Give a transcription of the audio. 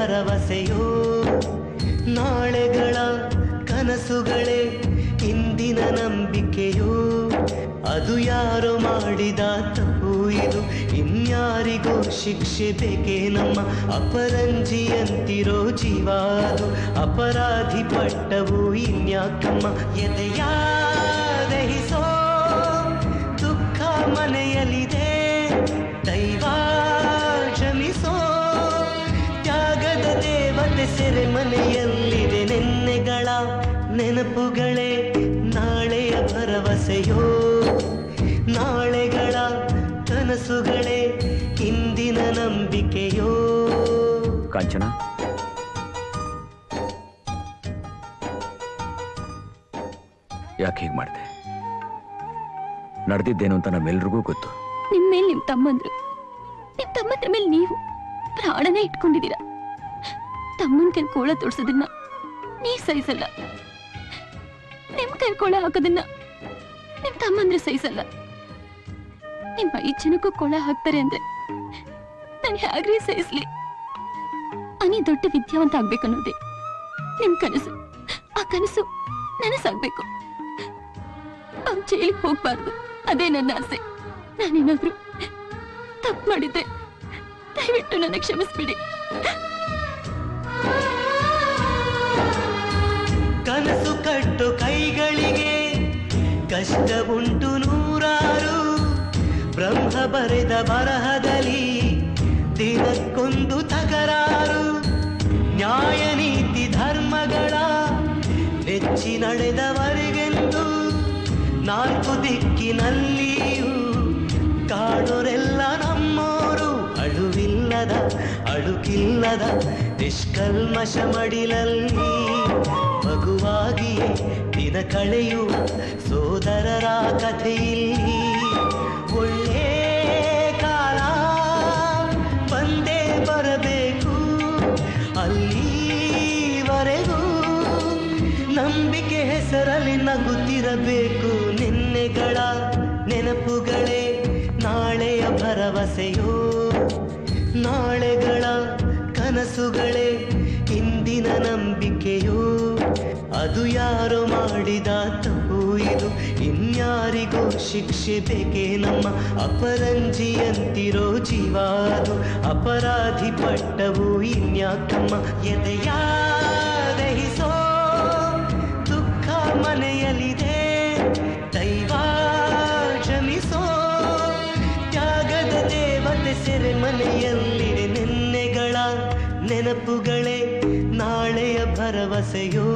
ಭರವಸೆಯೋ ನಾಳೆಗಳ ಕನಸುಗಳೇ ಇಂದಿನ ನಂಬಿಕೆಯೋ ಅದು ಯಾರೋ ಮಾಡಿದ ತಪ್ಪು ಇದು ಇನ್ಯಾರಿಗೋ ಶಿಕ್ಷೆ ಬೇಕೇ ನಮ್ಮ ಅಪರಂಜಿಯಂತಿರೋ ಜೀವ ಅದು ಅಪರಾಧಿ ಪಟ್ಟವು ಇನ್ಯಾಕಮ್ಮ ಎದೆಯ ದಹಿಸೋ ದುಃಖ ಮನೆಯಲ್ಲಿದೆ ದೈವ ಕ್ಷಮಿಸೋ ತ್ಯಾಗದ ದೇವತೆ ಸೆರೆ ಮನೆಯಲ್ಲಿದೆ ನೆನ್ನೆಗಳ ನೆನಪುಗಳೇ ನಾಳೆಯ ಭರವಸೆಯೋ ನಾಳೆಗಳ ಕನಸುಗಳೇ ಇಂದಿನ ನಂಬಿಕೆಯೋ ಕಾಂಚನ ಯಾಕೆ ಹೀಗೆ ಮಾಡಿದೆ ನಡೆದಿದ್ದೇನು ಅಂತ ನಮ್ಮೆಲ್ರಿಗೂ ಗೊತ್ತು ನಿಮ್ಮ ಮೇಲೆ ನಿಮ್ಮ ತಮ್ಮಂದ್ರ ಮೇಲೆ ನೀವು ಪ್ರಾಣನೇ ಇಟ್ಕೊಂಡಿದ್ದೀರಾ ತಮ್ಮನ ಕೈ ಕೋಳ ತೋರ್ಸೋದನ್ನ ನೀವ್ ಸಹಿಸಲ್ಲ ನಿಮ್ ಕೈ ಕೋಳ ಹಾಕೋದನ್ನ ನಿಮ್ ತಮ್ಮಂದ್ರೆ ಸಹಿಸಲ್ಲ ನಿಮ್ಮ 5 ಜನಕ್ಕೂ ಕೋಳ ಹಾಕ್ತಾರೆ ಅಂದ್ರೆ ನಾನು ಹೇಗ್ರಿ ಸಹಿಸ್ಲಿ ಅನಿ ದೊಡ್ಡ ವಿದ್ಯಾವಂತ ಆಗ್ಬೇಕನ್ನೋದೇ ನಿಮ್ ಕನಸು ಆ ಕನಸು ನನಸಾಗ್ಬೇಕು ಅವ್ನು ಜೈಲಿಗೆ ಹೋಗ್ಬಾರ್ದು ಅದೇ ನನ್ನ ಆಸೆ ನಾನೇನಾದ್ರೂ ತಪ್ಪು ಮಾಡಿದ್ದೆ ದಯವಿಟ್ಟು ನನ್ನ ಕ್ಷಮಿಸ್ಬಿಡಿ ಕನಸು ಕಟ್ಟು ಕೈಗಳಿಗೆ ಕಷ್ಟ ಉಂಟು ನೂರಾರು ಬ್ರಹ್ಮ ಬರೆದ ಬರಹದಲ್ಲಿ ದಿನಕ್ಕೊಂದು ತಕರಾರು ನ್ಯಾಯ ನೀತಿ ಧರ್ಮಗಳ ನೆಚ್ಚಿ ನಡೆದವರಿಗೆಂದು 4 ದಿಕ್ಕಿನಲ್ಲಿಯೂ ಕಾಡೋರೆಲ್ಲ ನಮ್ಮೋರು ಅಳುಕಿಲ್ಲದ ನಿಷ್ಕಲ್ಮಶ ಮಡಿಲಲ್ಲಿ ಮಗುವಾಗಿಯೇ ದಿನ ಕಳೆಯುವ ಸೋದರರ ಕಥೆಯಲ್ಲಿ ಒಳ್ಳೆ ಕಾಲ ಬಂದೇ ಬರಬೇಕು ಅಲ್ಲಿವರೆಗೂ ನಂಬಿಕೆ ಹೆಸರಲ್ಲಿ ನಗುತ್ತಿರಬೇಕು ನಿನ್ನೆಗಳ ನೆನಪುಗಳೇ ನಾಳೆಯ ಭರವಸೆಯೋ ನಾಳೆಗಳ ಕನಸುಗಳೇ ಇಂದಿನ ನಂಬಿಕೆಯೋ ಅದು ಯಾರೋ ಮಾಡಿದ ತಪ್ಪು ಇದು ಇನ್ಯಾರಿಗೋ ಶಿಕ್ಷೆ ಬೇಕೇ ನಮ್ಮ ಅಪರಂಜಿಯಂತಿರೋ ಜೀವ ಅದು ಅಪರಾಧಿ ಪಟ್ಟವು ಇನ್ಯಾಕಮ್ಮ ಎದೆಯ ದಹಿಸೋ ದುಃಖ ಮನೆಯಲ್ಲಿದೆ ದೈವ ಕ್ಷಮಿಸೋ ತ್ಯಾಗದ ದೇವತೆ ಸೆರೆ ಮನೆಯಲ್ಲಿದೆ ನೆನ್ನೆಗಳ ನೆನಪುಗಳೇ ನಾಳೆಯ ಭರವಸೆಯೋ